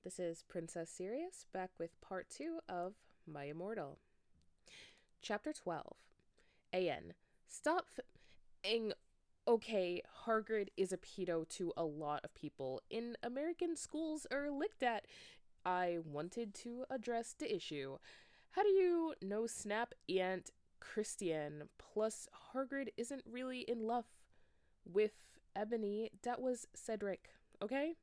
This is Princess Sirius back with part 2 of My Immortal. Chapter 12. AN. Stop f***ing. Okay, Hargrid is a pedo to a lot of people in American schools are licked at. I wanted to address the issue. How do you know Snap and Christian? Plus, Hargrid isn't really in love with Ebony. That was Cedric, okay?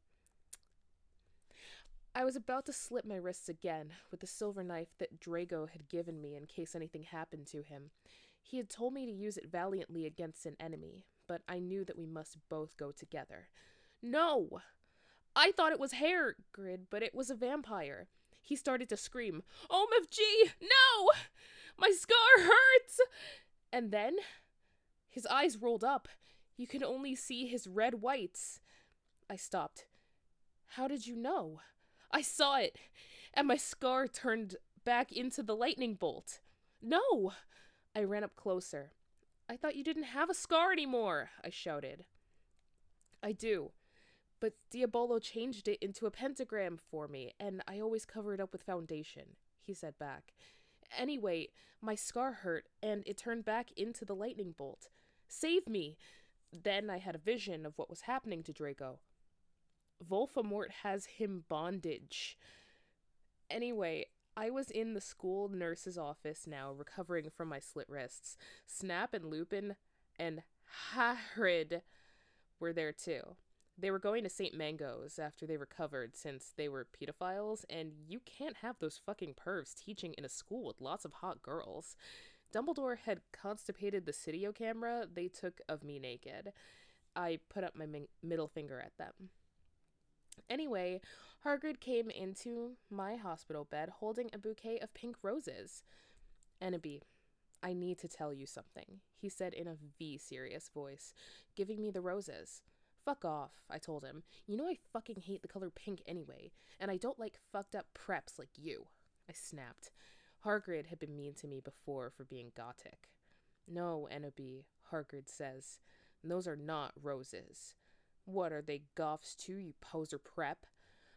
I was about to slit my wrists again with the silver knife that Drago had given me in case anything happened to him. He had told me to use it valiantly against an enemy, but I knew that we must both go together. No! I thought it was Hagrid, but it was a vampire. He started to scream, OMFG! No! My scar hurts! And then, his eyes rolled up. You could only see his red whites. I stopped. How did you know? I saw it, and my scar turned back into the lightning bolt. No! I ran up closer. I thought you didn't have a scar anymore, I shouted. I do, but Diabolo changed it into a pentagram for me, and I always cover it up with foundation, he said back. Anyway, my scar hurt, and it turned back into the lightning bolt. Save me! Then I had a vision of what was happening to Draco. Voldemort has him bondage. Anyway, I was in the school nurse's office now, recovering from my slit wrists. Snap and Lupin and Hagrid were there too. They were going to St. Mango's after they recovered since they were pedophiles, and you can't have those fucking pervs teaching in a school with lots of hot girls. Dumbledore had constipated the Cydio camera they took of me naked. I put up my middle finger at them. Anyway, Hagrid came into my hospital bed holding a bouquet of pink roses. Ennaby, I need to tell you something, he said in a serious voice, giving me the roses. Fuck off, I told him. You know I fucking hate the color pink anyway, and I don't like fucked up preps like you. I snapped. Hagrid had been mean to me before for being gothic. No, Ennaby, Hagrid says. Those are not roses. What, are they goths too, you poser prep?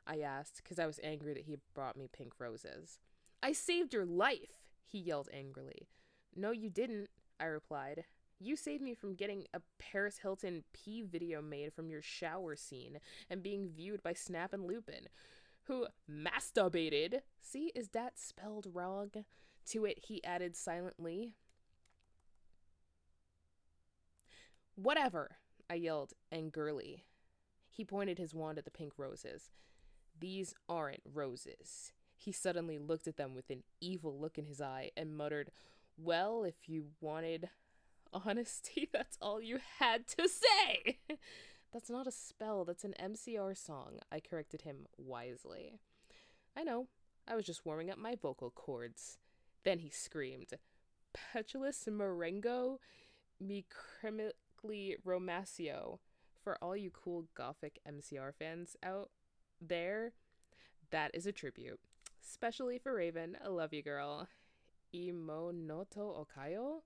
I asked, because I was angry that he brought me pink roses. I saved your life, he yelled angrily. No, you didn't, I replied. You saved me from getting a Paris Hilton pee video made from your shower scene and being viewed by Snap and Lupin, who masturbated. See, is that spelled wrong? To it, he added silently. Whatever, I yelled angrily. He pointed his wand at the pink roses. These aren't roses. He suddenly looked at them with an evil look in his eye and muttered, well, if you wanted honesty, that's all you had to say. That's not a spell, that's an MCR song, I corrected him wisely. I know, I was just warming up my vocal cords. Then he screamed, Petulous Marengo mi Romacio. For all you cool gothic MCR fans out there, that is a tribute. Especially for Raven. I love you, girl. Imonoto Okayo?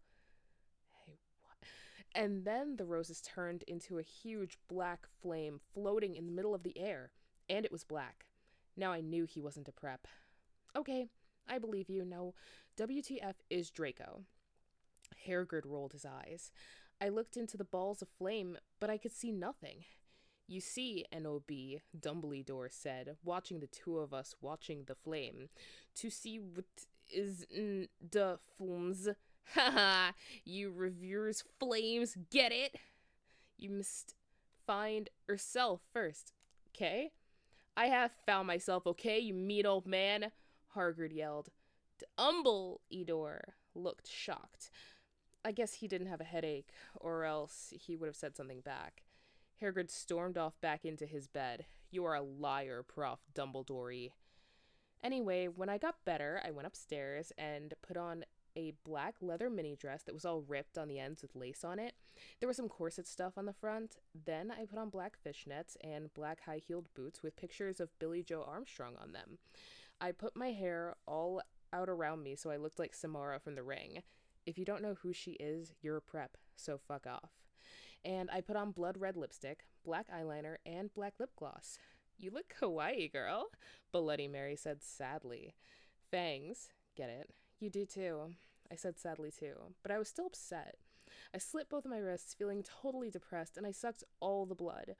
Hey, what? And then the roses turned into a huge black flame floating in the middle of the air. And it was black. Now I knew he wasn't a prep. Okay, I believe you. No, WTF is Draco. Hagrid rolled his eyes. I looked into the balls of flame, but I could see nothing. You see, N.O.B., Dumbledore said, watching the two of us watching the flame. To see what is in the flames. Haha, you reviewers flames, get it? You must find yourself first, okay? I have found myself, okay, you mean old man? Hagrid yelled. Dumbledore looked shocked. I guess he didn't have a headache, or else he would have said something back. Hagrid stormed off back into his bed. You are a liar, Prof. Dumbledore. Anyway, when I got better, I went upstairs and put on a black leather mini dress that was all ripped on the ends with lace on it. There was some corset stuff on the front. Then I put on black fishnets and black high-heeled boots with pictures of Billy Joe Armstrong on them. I put my hair all out around me so I looked like Samara from The Ring. If you don't know who she is, you're a prep, so fuck off. And I put on blood red lipstick, black eyeliner, and black lip gloss. You look kawaii, girl, Bloody Mary said sadly. Fangs, get it? You do too, I said sadly too, but I was still upset. I slit both of my wrists, feeling totally depressed, and I sucked all the blood.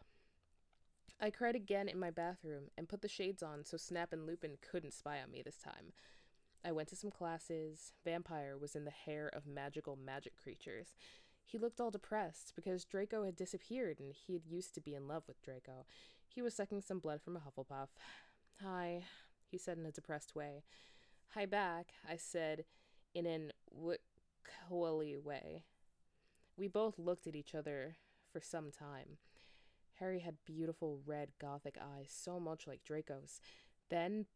I cried again in my bathroom and put the shades on so Snap and Lupin couldn't spy on me this time. I went to some classes. Vampire was in the hair of magical magic creatures. He looked all depressed because Draco had disappeared and he had used to be in love with Draco. He was sucking some blood from a Hufflepuff. Hi, he said in a depressed way. Hi back, I said in an wickoly way. We both looked at each other for some time. Harry had beautiful red gothic eyes, so much like Draco's. Then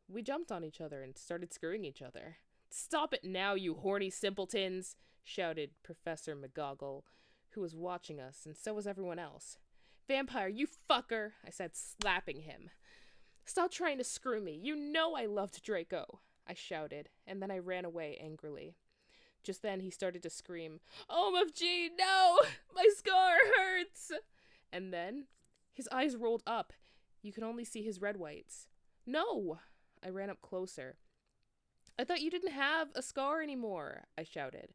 we jumped on each other and started screwing each other. Stop it now, you horny simpletons, shouted Professor McGoggle, who was watching us, and so was everyone else. Vampire, you fucker, I said, slapping him. Stop trying to screw me. You know I loved Draco, I shouted, and then I ran away angrily. Just then he started to scream, OMFG, no! My scar hurts! And then his eyes rolled up. You could only see his red whites. No! I ran up closer. I thought you didn't have a scar anymore, I shouted.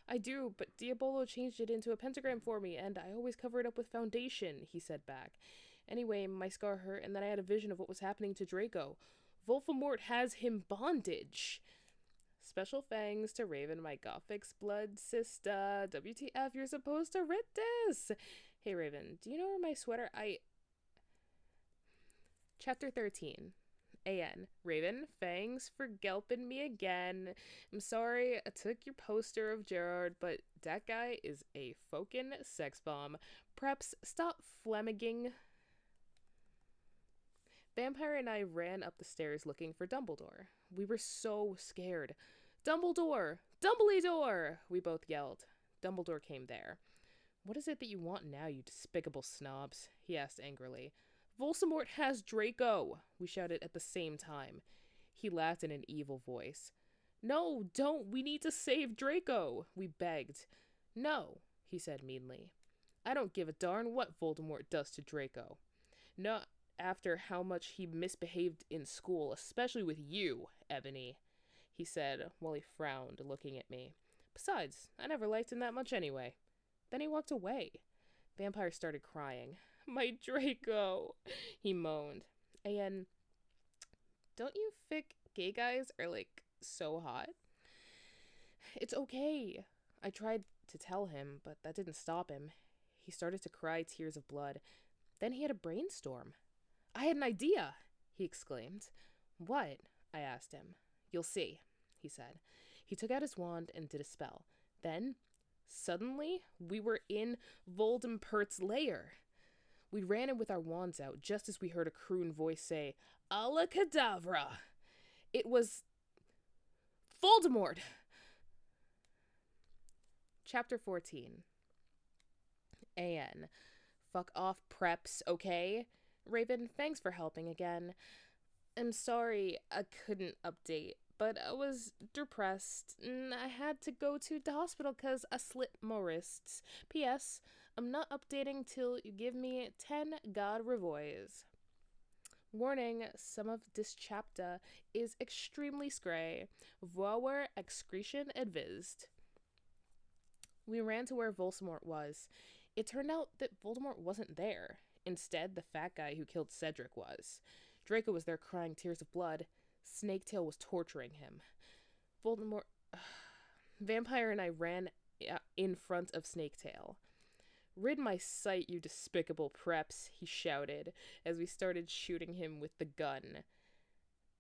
I do, but Diabolo changed it into a pentagram for me, and I always cover it up with foundation, he said back. Anyway, my scar hurt, and then I had a vision of what was happening to Draco. Voldemort has him bondage. Special thanks to Raven, my Gothic's blood sister. WTF, you're supposed to read this. Hey, Raven, do you know where my sweater... Chapter 13. A.N. Raven, thanks for gelping me again. I'm sorry I took your poster of Gerard, but that guy is a fucking sex bomb. Preps, stop flemmiging. Vampire and I ran up the stairs looking for Dumbledore. We were so scared. Dumbledore! Dumbledore! We both yelled. Dumbledore came there. What is it that you want now, you despicable snobs? He asked angrily. Voldemort has Draco, we shouted at the same time. He laughed in an evil voice. No, don't, we need to save Draco, we begged. No, he said meanly. I don't give a darn what Voldemort does to Draco. Not after how much he misbehaved in school, especially with you, Ebony, he said while he frowned, looking at me. Besides, I never liked him that much anyway. Then he walked away. Vampire started crying. My Draco, he moaned. And don't you think gay guys are, like, so hot? It's okay. I tried to tell him, but that didn't stop him. He started to cry tears of blood. Then he had a brainstorm. I had an idea, he exclaimed. What? I asked him. You'll see, he said. He took out his wand and did a spell. Then, suddenly, we were in Voldemort's lair. We ran in with our wands out just as we heard a croon voice say, Alakadabra! It was Voldemort! Chapter 14. A.N. Fuck off, preps, okay? Raven, thanks for helping again. I'm sorry I couldn't update, but I was depressed and I had to go to the hospital because I slit my wrists. P.S. I'm not updating till you give me 10 God revoys. Warning, some of this chapter is extremely scray. Voir excretion advised. We ran to where Voldemort was. It turned out that Voldemort wasn't there. Instead, the fat guy who killed Cedric was. Draco was there crying tears of blood. Snaketail was torturing him. Voldemort... Vampire and I ran in front of Snaketail. Rid my sight, you despicable preps, he shouted as we started shooting him with the gun.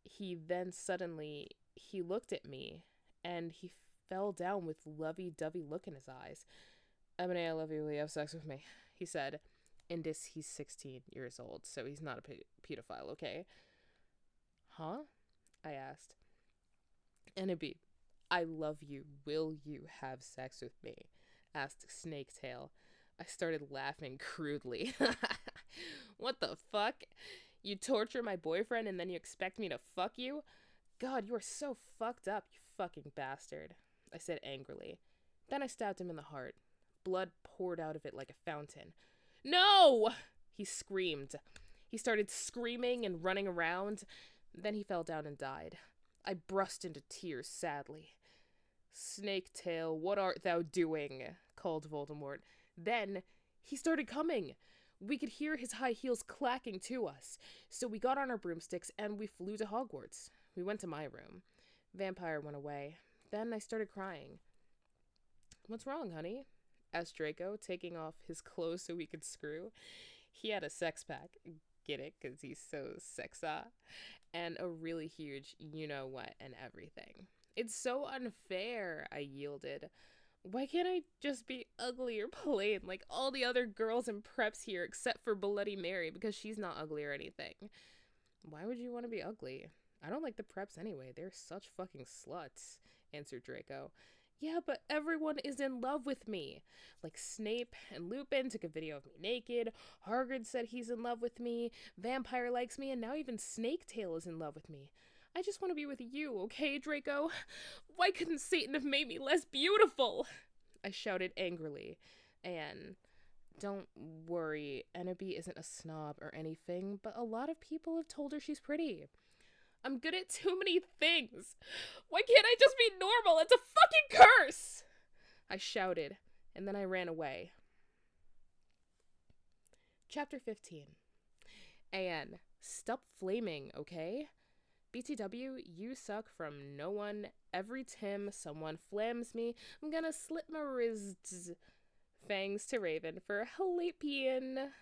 He looked at me, and he fell down with lovey-dovey look in his eyes. Ebony, I love you, will you have sex with me? He said. In this, he's 16 years old, so he's not a pedophile, okay? Huh? I asked. Enemy, I love you, will you have sex with me? Asked Snaketail. I started laughing crudely. What the fuck? You torture my boyfriend and then you expect me to fuck you? God, you are so fucked up, you fucking bastard, I said angrily. Then I stabbed him in the heart. Blood poured out of it like a fountain. No! He screamed. He started screaming and running around. Then he fell down and died. I burst into tears sadly. "Snake Tail, what art thou doing?" called Voldemort. Then he started coming. We could hear his high heels clacking to us. So we got on our broomsticks and we flew to Hogwarts. We went to my room. Vampire went away. Then I started crying. "What's wrong, honey?" asked Draco, taking off his clothes so we could screw. He had a sex pack. Get it? Because he's so sexa. And a really huge you-know-what and everything. "It's so unfair," I yielded. "Why can't I just be ugly or plain like all the other girls in preps here except for Bloody Mary because she's not ugly or anything?" "Why would you want to be ugly? I don't like the preps anyway. They're such fucking sluts," answered Draco. "Yeah, but everyone is in love with me. Like Snape and Lupin took a video of me naked. Hagrid said he's in love with me. Vampire likes me, and now even Snaketail is in love with me. I just want to be with you, okay, Draco? Why couldn't Satan have made me less beautiful?" I shouted angrily. And don't worry, Ennaby isn't a snob or anything, but a lot of people have told her she's pretty. "I'm good at too many things. Why can't I just be normal? It's a fucking curse!" I shouted, and then I ran away. Chapter 15. Anne, stop flaming, okay? BTW, you suck from no one. Every time someone flams me, I'm gonna slit my wrists. Thanks to Raven for Halapian.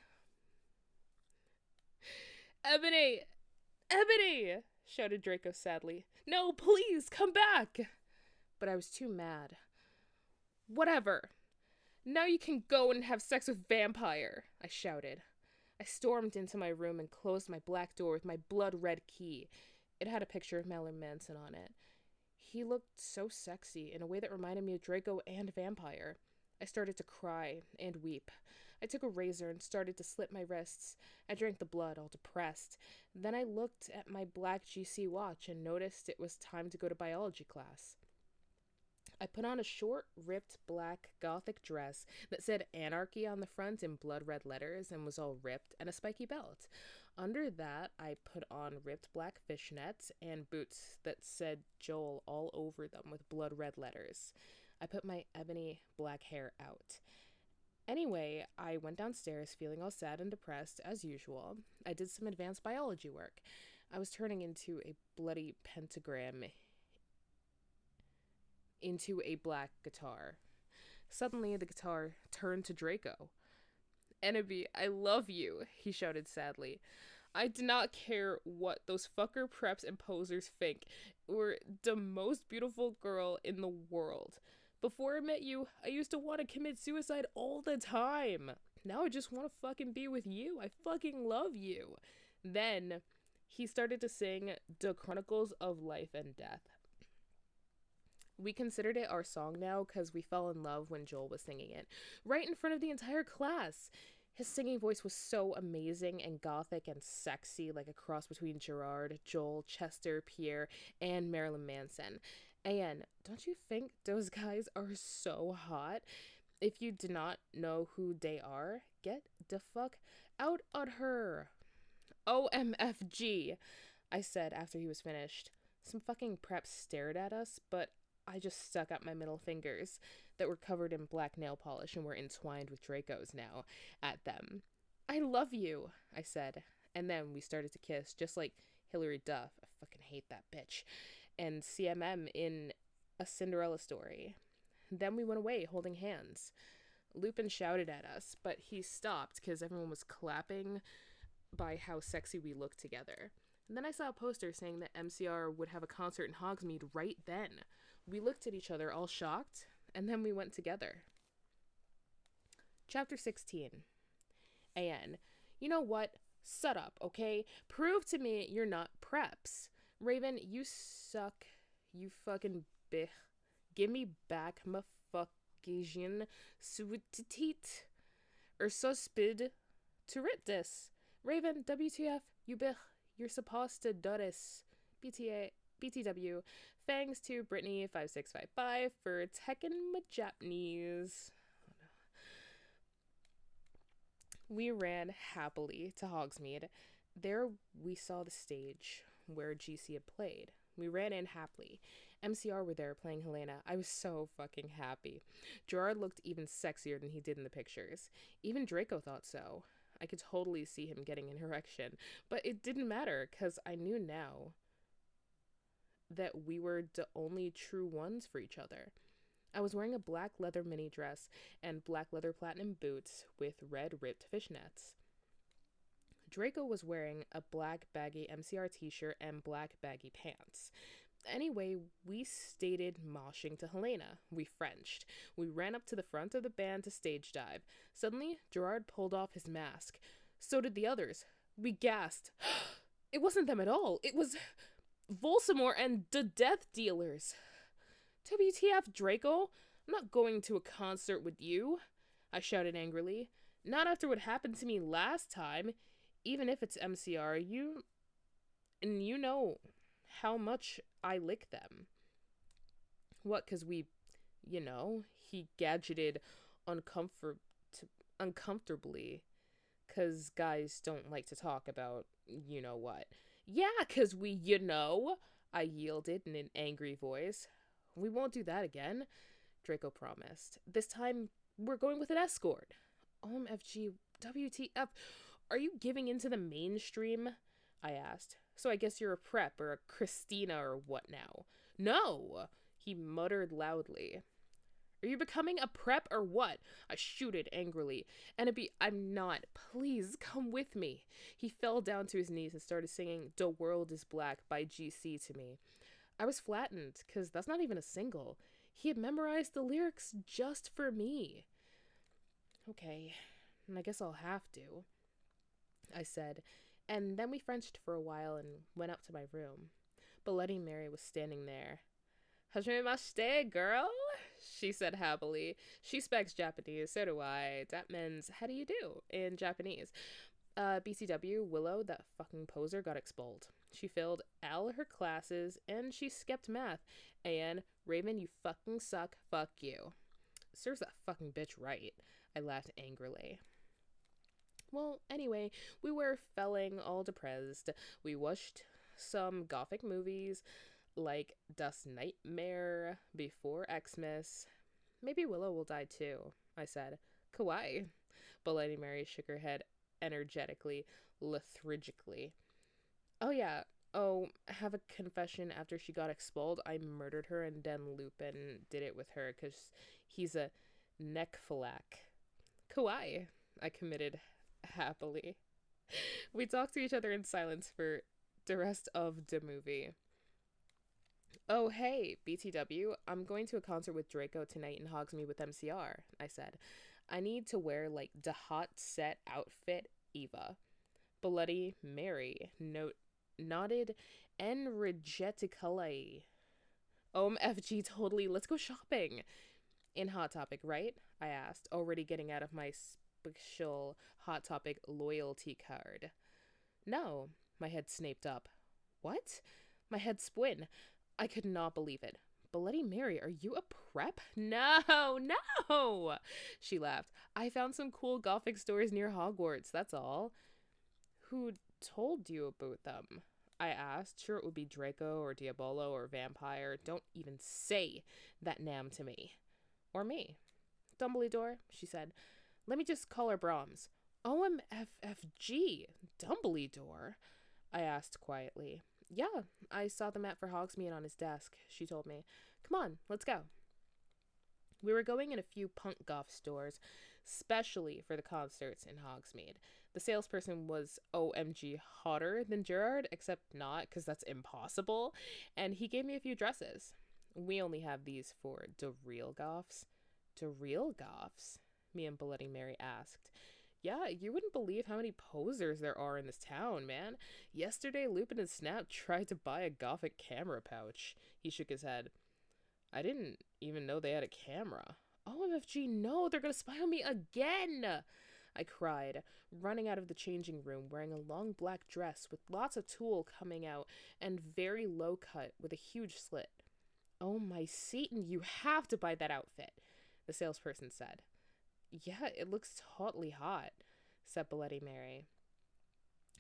"Ebony! Ebony!" shouted Draco sadly. "No, please, come back!" But I was too mad. "Whatever. Now you can go and have sex with Vampire," I shouted. I stormed into my room and closed my black door with my blood-red key. It had a picture of Marilyn Manson on it. He looked so sexy in a way that reminded me of Draco and Vampire. I started to cry and weep. I took a razor and started to slit my wrists. I drank the blood, all depressed. Then I looked at my black GC watch and noticed it was time to go to biology class. I put on a short, ripped black gothic dress that said Anarchy on the front in blood red letters and was all ripped, and a spiky belt. Under that, I put on ripped black fishnets and boots that said Joel all over them with blood red letters. I put my ebony black hair out. Anyway, I went downstairs feeling all sad and depressed, as usual. I did some advanced biology work. I was turning into a bloody pentagram into a black guitar. Suddenly, the guitar turned to Draco. "Ennaby, I love you," he shouted sadly. "I do not care what those fucker preps and posers think. You're the most beautiful girl in the world. Before I met you, I used to want to commit suicide all the time. Now I just want to fucking be with you. I fucking love you." Then he started to sing The Chronicles of Life and Death. We considered it our song now because we fell in love when Joel was singing it, right in front of the entire class. His singing voice was so amazing and gothic and sexy, like a cross between Gerard, Joel, Chester, Pierre, and Marilyn Manson. And don't you think those guys are so hot? If you do not know who they are, get the fuck out on her. "OMFG, I said after he was finished. Some fucking preps stared at us, but I just stuck up my middle fingers that were covered in black nail polish and were entwined with Draco's now at them. "I love you," I said. And then we started to kiss, just like Hilary Duff, I fucking hate that bitch, and CMM in A Cinderella Story. Then we went away holding hands. Lupin shouted at us, but he stopped because everyone was clapping by how sexy we looked together. And then I saw a poster saying that MCR would have a concert in Hogsmeade right then. We looked at each other all shocked, and then we went together. Chapter 16. AN. "You know what? Shut up, okay? Prove to me you're not preps. Raven, you suck. You fucking bitch. Give me back my fucking sweet suspid to rip this. Raven, WTF, you bitch. You're supposed to do this. BTW. Thanks to Brittany5655 for teching my Japanese." We ran happily to Hogsmeade. There we saw the stage where GC had played. We ran in happily. MCR were there playing Helena. I was so fucking happy. Gerard looked even sexier than he did in the pictures. Even Draco thought so. I could totally see him getting an erection, but it didn't matter because I knew now that we were the only true ones for each other. I was wearing a black leather mini dress and black leather platinum boots with red ripped fishnets. Draco was wearing a black baggy MCR t-shirt and black baggy pants. Anyway, we stated moshing to Helena. We Frenched. We ran up to the front of the band to stage dive. Suddenly, Gerard pulled off his mask. So did the others. We gasped. It wasn't them at all. It was Volsamore and the Death Dealers. WTF, Draco? I'm not going to a concert with you, I shouted angrily. Not after what happened to me last time. Even if it's MCR, you know how much I lick them. What, 'cause he gadgeted uncomfortably, 'cause guys don't like to talk about what. Yeah, 'cause I yielded in an angry voice. We won't do that again, Draco promised. This time, we're going with an escort. OMFG, WTF, are you giving into the mainstream? I asked. So I guess you're a prep or a Christina or what now? No, he muttered loudly. Are you becoming a prep or what? I shooted angrily. I'm not. Please come with me. He fell down to his knees and started singing "The World is Black" by GC to me. I was flattened, because that's not even a single. He had memorized the lyrics just for me. Okay, I guess I'll have to, I said, and then we Frenched for a while and went up to my room. Bloody Mary was standing there. Hajimemashite, girl, she said happily. She speaks Japanese, so do I. That means, how do you do, in Japanese. BCW, Willow, that fucking poser, got expelled. She failed all her classes, and she skipped math. And, Raven, you fucking suck, fuck you. Serves that fucking bitch right, I laughed angrily. Well, anyway, we were feeling all depressed. We watched some gothic movies, like Das Nightmare, Before Xmas. Maybe Willow will die too, I said. Kawaii. But Lady Mary shook her head energetically, lethargically. Oh yeah, have a confession. After she got expelled, I murdered her, and then Lupin did it with her, because he's a necrophiliac. Kawaii, I committed happily. We talked to each other in silence for the rest of the movie. Oh, hey, BTW, I'm going to a concert with Draco tonight in Hogsmeade with MCR, I said. I need to wear, like, the hot set outfit, Eva. Bloody Mary nodded energetically. OMFG, totally, let's go shopping. In Hot Topic, right? I asked, already getting out of my special Hot Topic loyalty card. No, my head snaped up. What? My head spun. I could not believe it. Bloody Mary, are you a prep? No, no, she laughed. I found some cool gothic stores near Hogwarts, that's all. Who told you about them? I asked. Sure, it would be Draco or Diabolo or Vampire. Don't even say that name to me. Or me. Dumbledore, she said. Let me just call her Brahms. OMFFG, Dumbledore? I asked quietly. Yeah, I saw the map for Hogsmeade on his desk, she told me. Come on, let's go. We were going in a few punk goth stores, specially for the concerts in Hogsmeade. The salesperson was OMG hotter than Gerard, except not, because that's impossible, and he gave me a few dresses. We only have these for the real goths. The real goths? Me and Bloody Mary asked. Yeah, you wouldn't believe how many posers there are in this town, man. Yesterday, Lupin and Snap tried to buy a gothic camera pouch. He shook his head. I didn't even know they had a camera. OMFG, no, they're gonna spy on me again! I cried, running out of the changing room wearing a long black dress with lots of tulle coming out and very low cut with a huge slit. Oh my Satan, you have to buy that outfit, the salesperson said. Yeah, it looks totally hot, said Bloody Mary.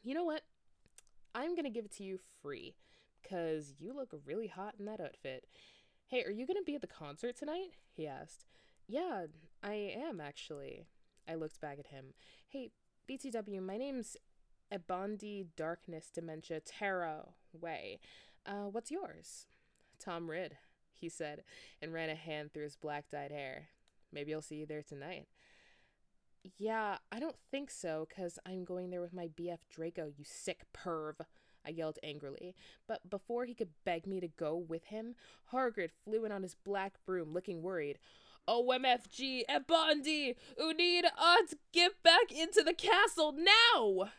You know what? I'm gonna give it to you free, 'cause you look really hot in that outfit. Hey, are you gonna be at the concert tonight? He asked. Yeah, I am actually. I looked back at him. Hey, BTW, my name's Ebondi Darkness Dementia Tarot Way. What's yours? Tom Ridd, he said, and ran a hand through his black dyed hair. Maybe I'll see you there tonight. Yeah, I don't think so, 'cause I'm going there with my BF Draco, you sick perv, I yelled angrily. But before he could beg me to go with him, Hargrid flew in on his black broom, looking worried. OMFG, Ebondi, you need to get back into the castle now!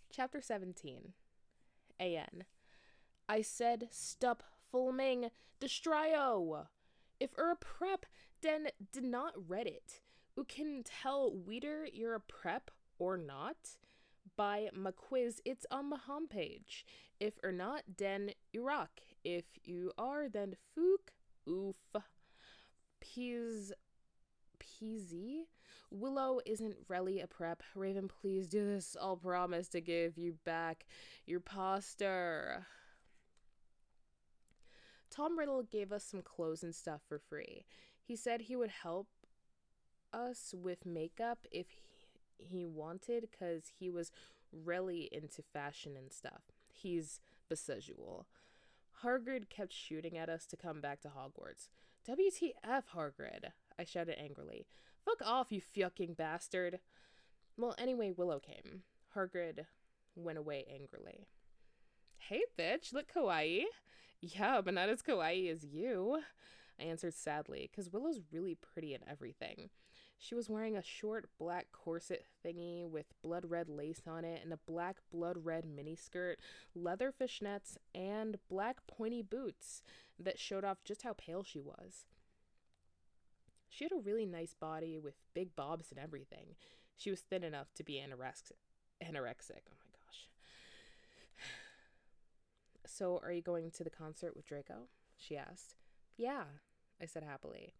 Chapter 17. A.N. I said, stop filming, Destryo! If a prep, then did not read it. You can tell whether you're a prep or not by my quiz. It's on my homepage. If or not, then you rock. If you are, then fook. Oof. Peasy? Willow isn't really a prep. Raven, please do this. I'll promise to give you back your poster. Tom Riddle gave us some clothes and stuff for free. He said he would help us with makeup if he wanted, because he was really into fashion and stuff. He's bisexual. Hagrid kept shooting at us to come back to Hogwarts. WTF, Hagrid, I shouted angrily. Fuck off, you fucking bastard. Well, anyway, Willow came. Hagrid went away angrily. Hey, bitch, look kawaii. Yeah, but not as kawaii as you, I answered sadly, because Willow's really pretty in everything. She was wearing a short black corset thingy with blood red lace on it and a black blood red miniskirt, leather fishnets, and black pointy boots that showed off just how pale she was. She had a really nice body with big bobs and everything. She was thin enough to be anorexic. Oh my gosh. So, are you going to the concert with Draco? She asked. Yeah, I said happily.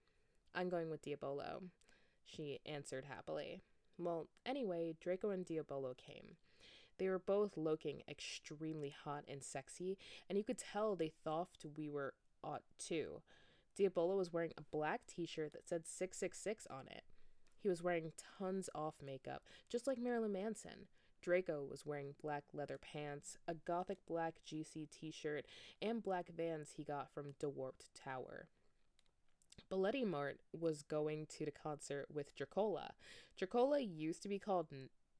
I'm going with Diabolo, she answered happily. Well, anyway, Draco and Diabolo came. They were both looking extremely hot and sexy, and you could tell they thought we were hot too. Diabolo was wearing a black t-shirt that said 666 on it. He was wearing tons off makeup, just like Marilyn Manson. Draco was wearing black leather pants, a gothic black GC t-shirt, and black Vans he got from DeWarped Tower. Belletti Mart was going to the concert with Dracola. Dracola used to be called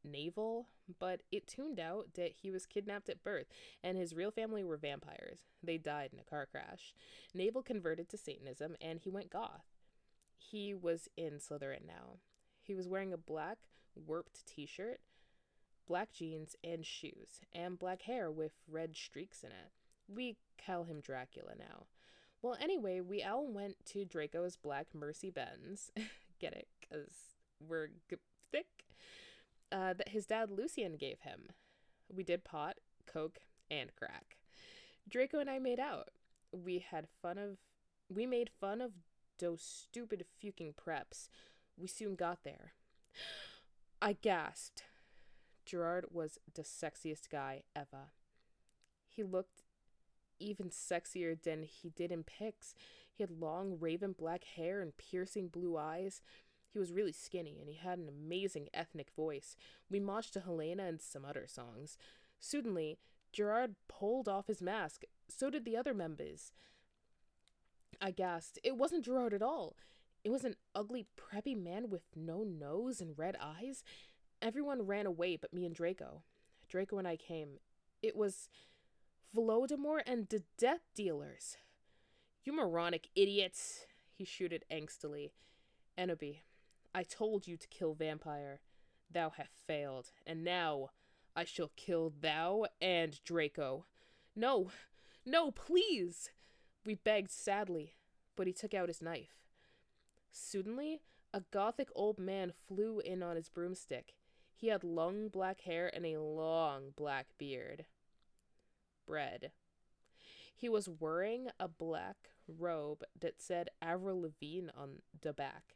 Naval, but it turned out that he was kidnapped at birth, and his real family were vampires. They died in a car crash. Naval converted to Satanism, and he went goth. He was in Slytherin now. He was wearing a black warped t-shirt, black jeans and shoes, and black hair with red streaks in it. We call him Dracula now. Well, anyway, we all went to Draco's black Mercy Benz. Get it? Because we're thick. That his dad Lucian gave him. We did pot, coke, and crack. Draco and I made out. We made fun of those stupid fucking preps. We soon got there. I gasped. Gerard was the sexiest guy ever. He looked even sexier than he did in pics. He had long raven black hair and piercing blue eyes. He was really skinny, and he had an amazing ethnic voice. We moshed to Helena and some other songs. Suddenly, Gerard pulled off his mask. So did the other members. I gasped. It wasn't Gerard at all. It was an ugly, preppy man with no nose and red eyes. Everyone ran away but me and Draco. Draco and I came. It was Voldemort and the Death Dealers. You moronic idiots, he shouted angstily. Enoby, I told you to kill Vampire. Thou hast failed, and now I shall kill thou and Draco. No, no, please! We begged sadly, but he took out his knife. Suddenly, a gothic old man flew in on his broomstick. He had long black hair and a long black beard. Bread. He was wearing a black robe that said Avril Lavigne on the back.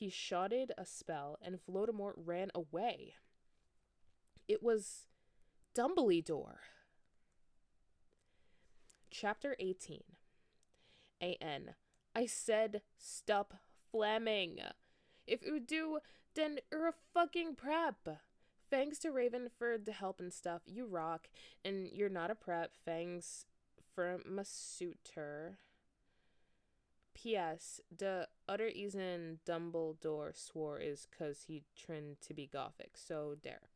He shotted a spell, and Voldemort ran away. It was Dumbledore. Chapter 18. A.N. I said stop flamming. If it would do, then you're a fucking prep. Thanks to Raven for the help and stuff. You rock. And you're not a prep. Thanks for my suitor. P.S. The other reason Dumbledore swore is because he trained to be gothic. So there.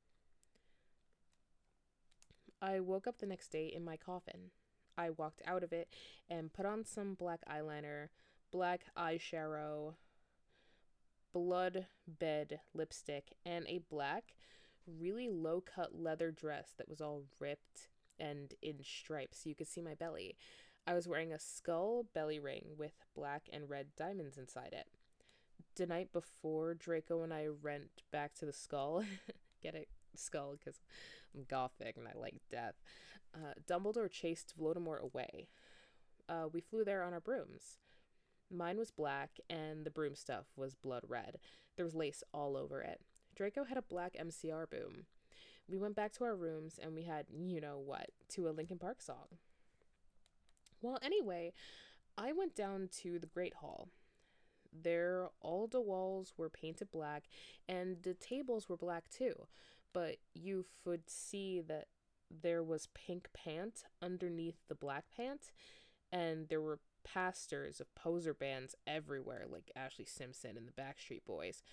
I woke up the next day in my coffin. I walked out of it and put on some black eyeliner, black eyeshadow, blood bed lipstick, and a black, really low-cut leather dress that was all ripped and in stripes so you could see my belly. I was wearing a skull belly ring with black and red diamonds inside it. The night before, Draco and I went back to the skull. Get it? Skull, because I'm gothic and I like death. Dumbledore chased Voldemort away. We flew there on our brooms. Mine was black, and the broom stuff was blood red. There was lace all over it. Draco had a black MCR boom. We went back to our rooms, and we had, you know what, to a Linkin Park song. Well, anyway, I went down to the Great Hall. There, all the walls were painted black, and the tables were black too. But you would see that there was pink pant underneath the black pant, and there were posters of poser bands everywhere, like Ashley Simpson and the Backstreet Boys.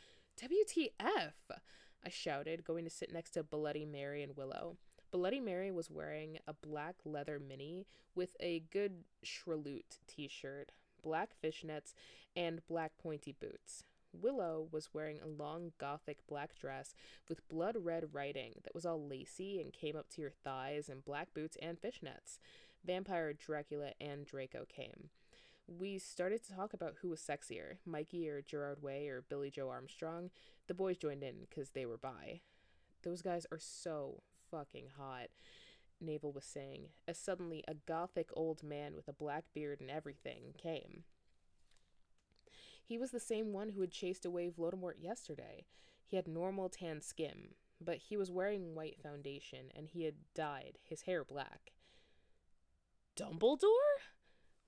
WTF! I shouted, going to sit next to Bloody Mary and Willow. Bloody Mary was wearing a black leather mini with a good Shreloot t-shirt, black fishnets, and black pointy boots. Willow was wearing a long gothic black dress with blood red writing that was all lacy and came up to your thighs, and black boots and fishnets. Vampire, Dracula, and Draco came. We started to talk about who was sexier, Mikey or Gerard Way or Billy Joe Armstrong. The boys joined in because they were bi. Those guys are so fucking hot, Navel was saying, as suddenly a gothic old man with a black beard and everything came. He was the same one who had chased away Voldemort yesterday. He had normal tan skin, but he was wearing white foundation, and he had dyed his hair black. Dumbledore?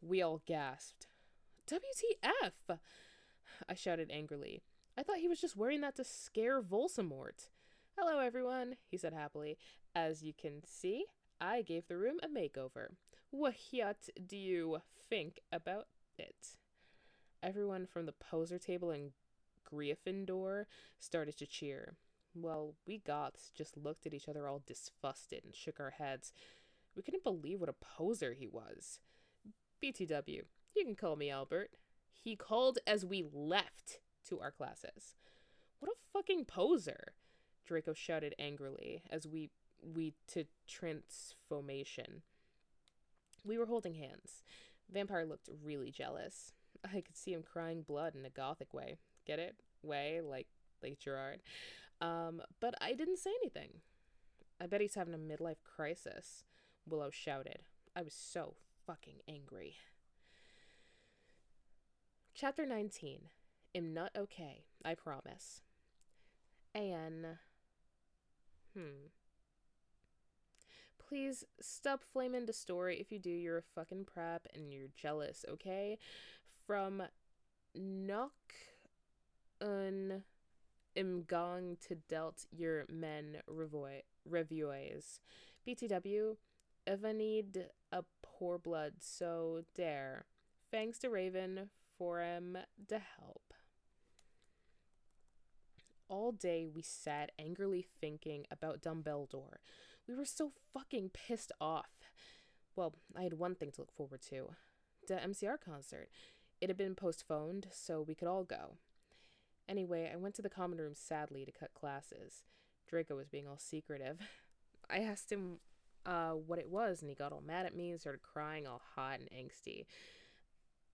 We all gasped. WTF? I shouted angrily. I thought he was just wearing that to scare Voldemort. Hello, everyone, he said happily. As you can see, I gave the room a makeover. What do you think about it? Everyone from the poser table in Gryffindor started to cheer. Well, we Goths just looked at each other all disgusted and shook our heads. We couldn't believe what a poser he was. BTW, you can call me Albert. He called as we left to our classes. What a fucking poser, Draco shouted angrily as we to transformation. We were holding hands. Vampire looked really jealous. I could see him crying blood in a gothic way. Get it? Way, like Gerard. But I didn't say anything. I bet he's having a midlife crisis, Willow shouted. I was so fucking angry. Chapter 19. Am not okay, I promise. Anne. Please stop flaming the story. If you do, you're a fucking prep and you're jealous, okay? From Knock un Imgong to Delt your men revues. BTW, Eva need a poor blood, so there. Thanks to Raven for the help. All day we sat angrily thinking about Dumbledore. We were so fucking pissed off. Well, I had one thing to look forward to. The MCR concert. It had been postponed, so we could all go. Anyway, I went to the common room sadly to cut classes. Draco was being all secretive. I asked him what it was, and he got all mad at me and started crying all hot and angsty.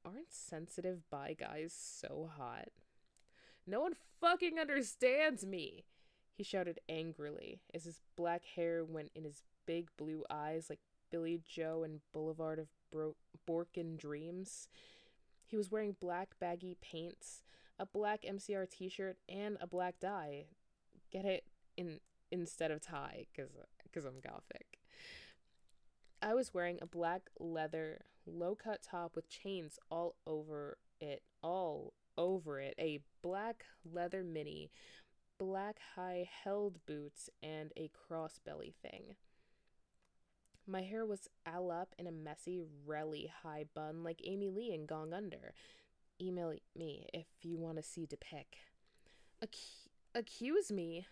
Aren't sensitive bi guys so hot? No one fucking understands me, he shouted angrily as his black hair went in his big blue eyes like Billy Joe and Boulevard of Borkin Dreams. He was wearing black baggy pants, a black MCR t-shirt, and a black dye. Get it in instead of tie, cause I'm gothic. I was wearing a black leather low-cut top with chains all over it, a black leather mini, black high-held boots, and a crossbelly thing. My hair was all up in a messy, relly high bun like Amy Lee in Gong Under. Email me if you want to see depic. Accuse me?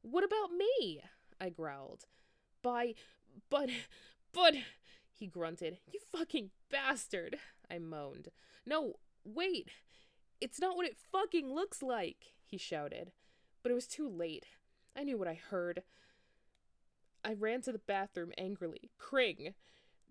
What about me? I growled. By, but, but, he grunted. You fucking bastard, I moaned. No, wait, it's not what it fucking looks like, he shouted. But it was too late. I knew what I heard. I ran to the bathroom angrily. Kring!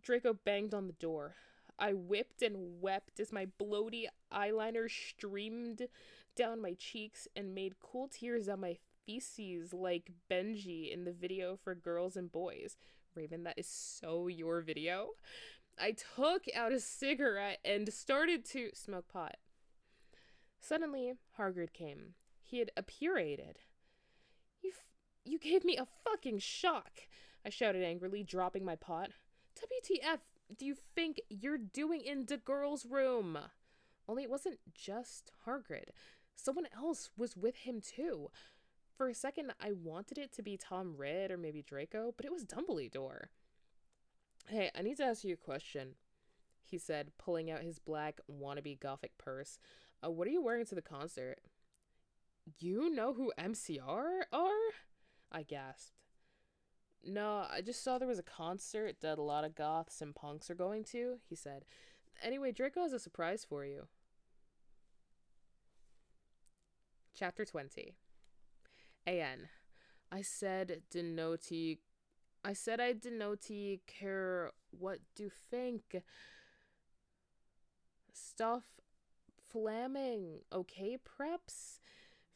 Draco banged on the door. I whipped and wept as my bloaty eyeliner streamed down my cheeks and made cool tears on my feces like Benji in the video for Girls and Boys. Raven, that is so your video. I took out a cigarette and started to smoke pot. Suddenly, Hargrid came. He had appurated. You gave me a fucking shock, I shouted angrily, dropping my pot. WTF do you think you're doing in the girls' room? Only it wasn't just Hargrid. Someone else was with him too. For a second, I wanted it to be Tom Ridd or maybe Draco, but it was Dumbledore. Hey, I need to ask you a question, he said, pulling out his black wannabe gothic purse. What are you wearing to the concert? You know who MCR are? I gasped. No, I just saw there was a concert that a lot of goths and punks are going to, he said. Anyway, Draco has a surprise for you. Chapter 20. A.N. I said I denoti care what do think. Stuff flamming, okay, preps?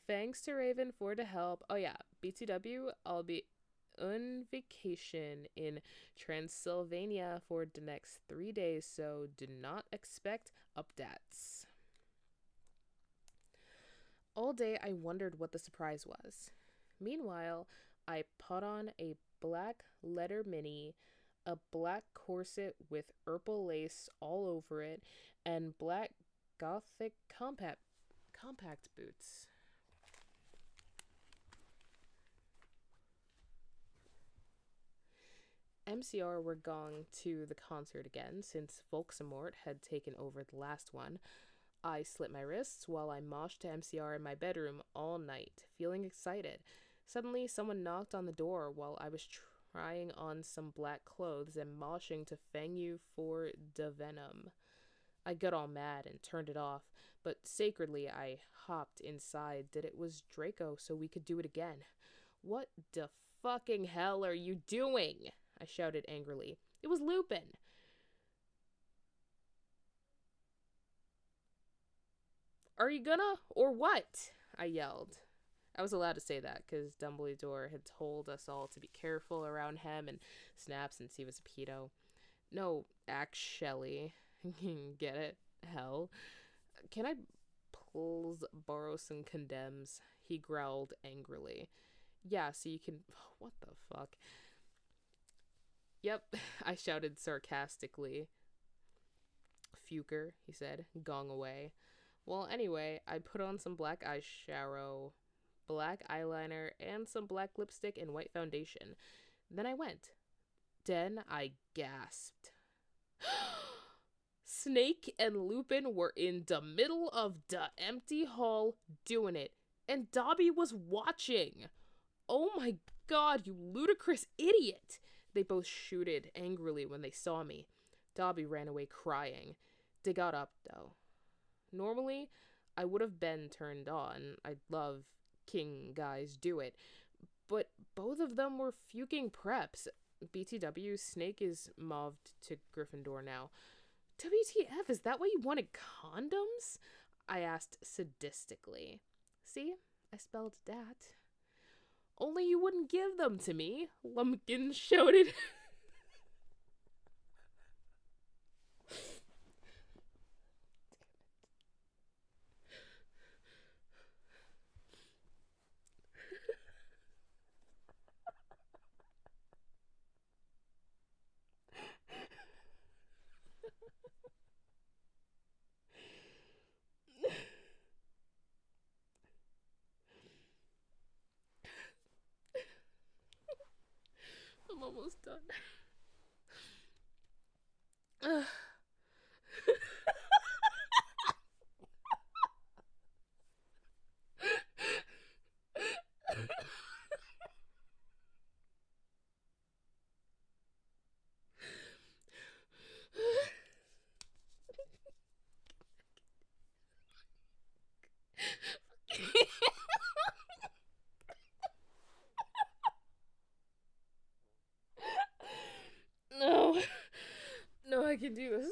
Thanks to Raven for the help. Oh yeah, BTW, I'll be on vacation in Transylvania for the next 3 days, so do not expect updates. All day I wondered what the surprise was. Meanwhile, I put on a black leather mini, a black corset with purple lace all over it, and black gothic compact boots. MCR were going to the concert again since Volksamort had taken over the last one. I slit my wrists while I moshed to MCR in my bedroom all night, feeling excited. Suddenly, someone knocked on the door while I was trying on some black clothes and moshing to Fang You for the Venom. I got all mad and turned it off, but sacredly I hopped inside that it was Draco so we could do it again. What the fucking hell are you doing? I shouted angrily. It was Lupin. Are you gonna, or what? I yelled. I was allowed to say that because Dumbledore had told us all to be careful around him and snap since he was a pedo. No, actually. Get it? Hell. Can I please borrow some condoms? He growled angrily. Yeah, so you can... What the fuck? Yep, I shouted sarcastically. Fuker, he said, gong away. Well, anyway, I put on some black eyeshadow, black eyeliner, and some black lipstick and white foundation. Then I went. Then I gasped. Snake and Lupin were in the middle of the empty hall doing it, and Dobby was watching. Oh my god, you ludicrous idiot! They both shooted angrily when they saw me. Dobby ran away crying. They got up, though. Normally, I would have been turned on. I'd love king guys do it. But both of them were fucking preps. BTW, Snake is moved to Gryffindor now. WTF, is that why you wanted condoms? I asked sadistically. See, I spelled that. Only you wouldn't give them to me, Lumpkin shouted. almost done. Ugh. No. No, I can do this.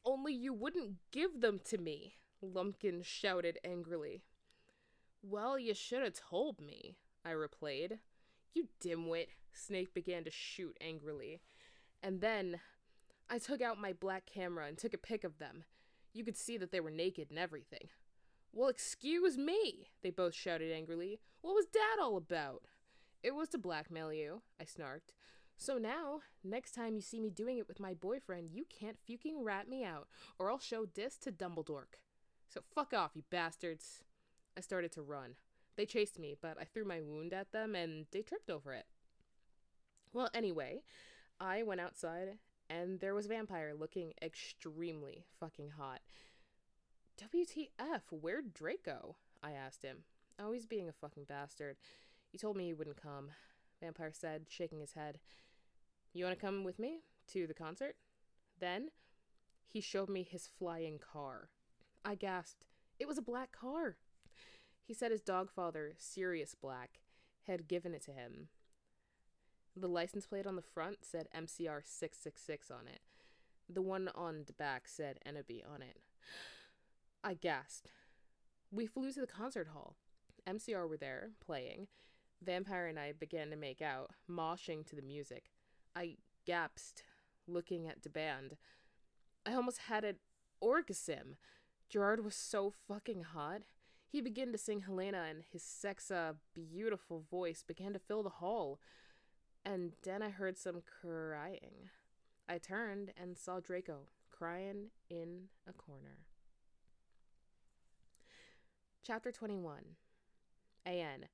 Only you wouldn't give them to me, Lumpkin shouted angrily. Well, you should have told me, I replied. You dimwit, Snake began to shoot angrily. And then I took out my black camera and took a pic of them. You could see that they were naked and everything. Well, excuse me, they both shouted angrily. What was that all about? It was to blackmail you, I snarked. So now, next time you see me doing it with my boyfriend, you can't fucking rat me out, or I'll show this to Dumbledore. So fuck off, you bastards. I started to run. They chased me, but I threw my wound at them and they tripped over it. Well, anyway, I went outside and there was a vampire looking extremely fucking hot. WTF, where'd Drake go? I asked him. Oh, he's being a fucking bastard. He told me he wouldn't come, Vampire said, shaking his head. You want to come with me to the concert? Then he showed me his flying car. I gasped. It was a black car. He said his dogfather, Sirius Black, had given it to him. The license plate on the front said MCR 666 on it. The one on the back said Enemy on it. I gasped. We flew to the concert hall. MCR were there, playing. Vampire and I began to make out, moshing to the music. I gasped, looking at the band. I almost had an orgasm. Gerard was so fucking hot. He began to sing Helena, and his beautiful voice began to fill the hall. And then I heard some crying. I turned and saw Draco crying in a corner. Chapter 21. AN.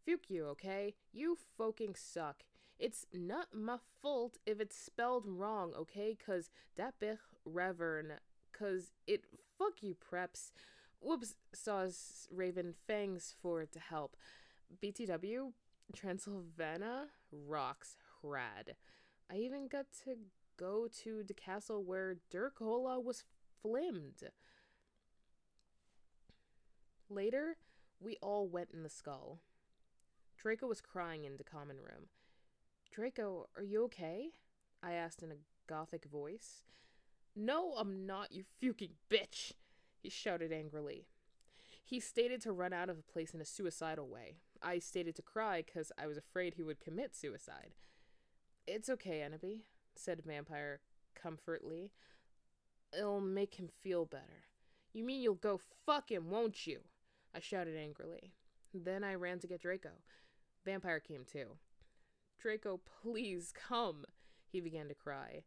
Fuck you, okay? You fucking suck. It's not my fault if it's spelled wrong, okay? 'Cause that bitch Revern. 'Cause it fuck you, preps. Whoops, saws Raven thanks for it to help. BTW, Transylvania rocks rad. I even got to go to the castle where Dirkola was filmed. Later, we all went in the skull. Draco was crying in the common room. Draco, are you okay? I asked in a gothic voice. No, I'm not, you fucking bitch, he shouted angrily. He stated to run out of the place in a suicidal way. I stated to cry because I was afraid he would commit suicide. It's okay, Enemy, said Vampire comfortably. It'll make him feel better. You mean you'll go fuck him, won't you? I shouted angrily. Then I ran to get Draco. Vampire came too. Draco, please come, he began to cry.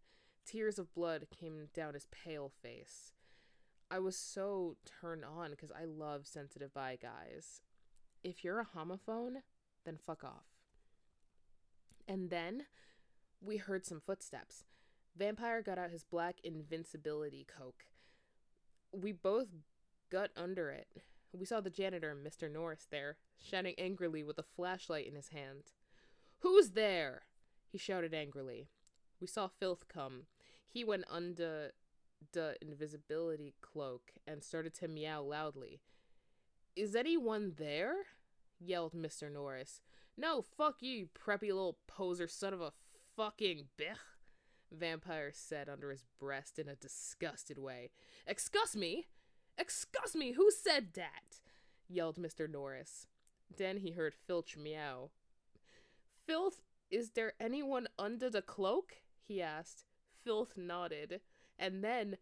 Tears of blood came down his pale face. I was so turned on because I love sensitive bi guys. If you're a homophone, then fuck off. And then we heard some footsteps. Vampire got out his black invincibility coke. We both got under it. We saw the janitor, Mr. Norris, there, shouting angrily with a flashlight in his hand. Who's there? He shouted angrily. We saw Filth come. He went under the invisibility cloak and started to meow loudly. Is anyone there? Yelled Mr. Norris. No, fuck you, preppy little poser son of a fucking bitch, Vampire said under his breath in a disgusted way. Excuse me? Excuse me, who said that? Yelled Mr. Norris. Then he heard Filch meow. Filth, is there anyone under the cloak? He asked. Filth nodded. And then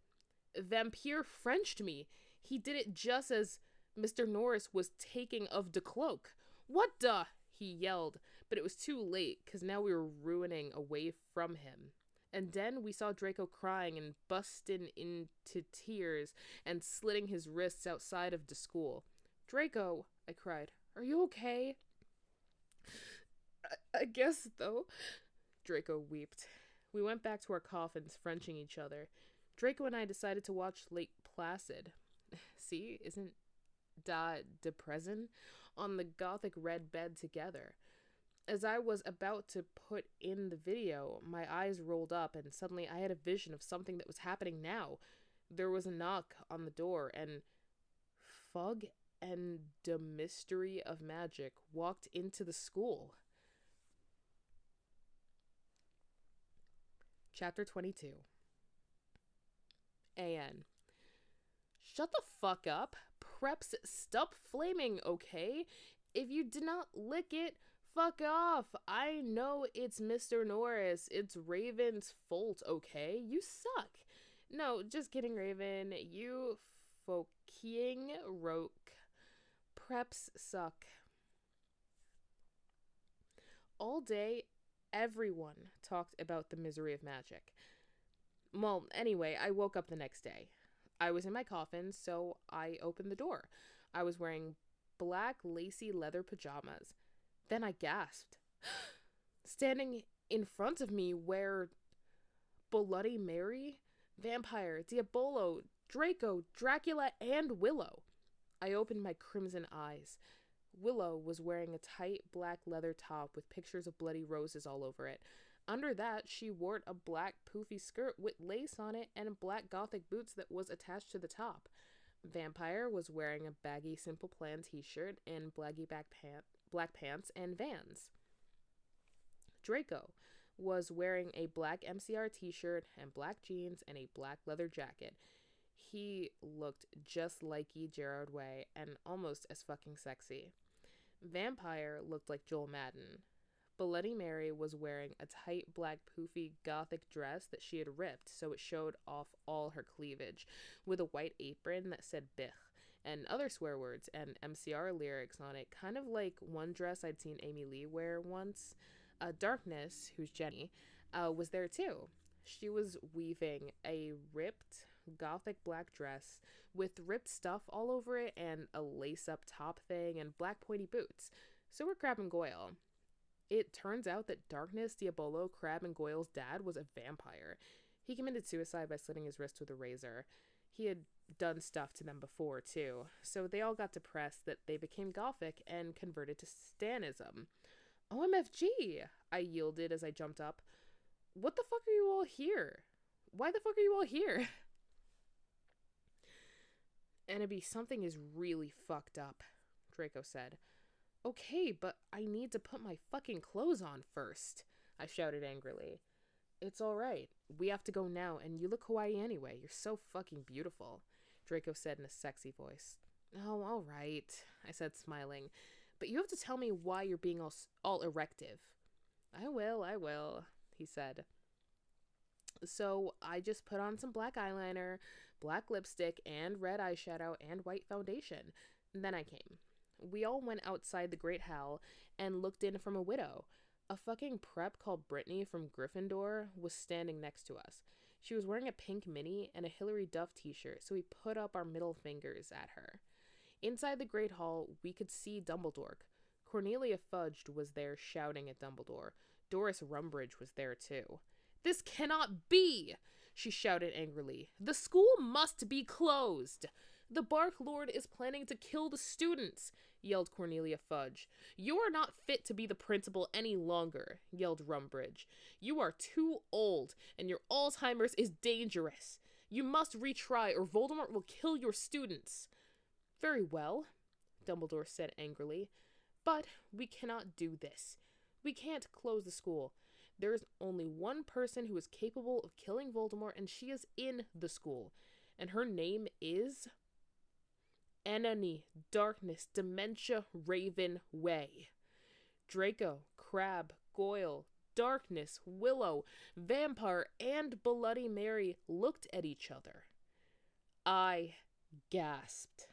Vampire Frenched me. He did it just as Mr. Norris was taking of the cloak. What the? He yelled, but it was too late, because now we were ruining away from him. And then we saw Draco crying and busting into tears and slitting his wrists outside of the school. Draco, I cried, are you okay? I guess, though, Draco wept. We went back to our coffins, Frenching each other. Draco and I decided to watch Lake Placid. See, isn't da depressing? On the gothic red bed together. As I was about to put in the video, my eyes rolled up and suddenly I had a vision of something that was happening now. There was a knock on the door and Fug and the Mystery of Magic walked into the school. Chapter 22. A.N. Shut the fuck up. Preps, stop flaming, okay? If you did not lick it, fuck off. I know it's Mr. Norris. It's Raven's fault, okay? You suck. No, just kidding, Raven. You fucking roke. Preps suck. All day, everyone talked about the misery of magic. Well, anyway, I woke up the next day. I was in my coffin, so I opened the door. I was wearing black lacy leather pajamas. Then I gasped. Standing in front of me were Bloody Mary, Vampire, Diabolo, Draco, Dracula, and Willow. I opened my crimson eyes. Willow was wearing a tight black leather top with pictures of bloody roses all over it. Under that, she wore a black poofy skirt with lace on it and black gothic boots that was attached to the top. Vampire was wearing a baggy Simple Plan t-shirt and black pants and Vans. Draco was wearing a black MCR t-shirt and black jeans and a black leather jacket. He looked just like E. Gerard Way and almost as fucking sexy. Vampire looked like Joel Madden. Bloody Mary was wearing a tight black poofy gothic dress that she had ripped so it showed off all her cleavage, with a white apron that said Bich and other swear words and MCR lyrics on it, kind of like one dress I'd seen Amy Lee wear once. Darkness, who's Jenny, was there too. She was weaving a ripped gothic black dress with ripped stuff all over it and a lace-up top thing and black pointy boots. So were Crab and Goyle. It turns out that Darkness, Diabolo, Crab, and Goyle's dad was a vampire. He committed suicide by slitting his wrist with a razor. He had done stuff to them before, too. So they all got depressed that they became gothic and converted to Stanism. OMFG, I yielded as I jumped up. What the fuck are you all here? Why the fuck are you all here? Annabelle, something is really fucked up, Draco said. Okay, but I need to put my fucking clothes on first, I shouted angrily. It's alright. We have to go now, and you look kawaii anyway. You're so fucking beautiful, Draco said in a sexy voice. Oh, alright, I said, smiling. But you have to tell me why you're being all erective. I will, he said. So I just put on some black eyeliner, black lipstick, and red eyeshadow, and white foundation. And then I came. We all went outside the Great Hall and looked in from a window. A fucking prep called Brittany from Gryffindor was standing next to us. She was wearing a pink mini and a Hilary Duff t-shirt, so we put up our middle fingers at her. Inside the Great Hall, we could see Dumbledore. Cornelia Fudge was there shouting at Dumbledore. Doris Rumbridge was there too. This cannot be, she shouted angrily. The school must be closed. The Bark Lord is planning to kill the students, yelled Cornelia Fudge. You are not fit to be the principal any longer, yelled Rumbridge. You are too old, and your Alzheimer's is dangerous. You must retry, or Voldemort will kill your students. Very well, Dumbledore said angrily. But we cannot do this. We can't close the school. There is only one person who is capable of killing Voldemort, and she is in the school. And her name is Enemy, Darkness, Dementia, Raven, Way. Draco, Crab, Goyle, Darkness, Willow, Vampire, and Bloody Mary looked at each other. I gasped.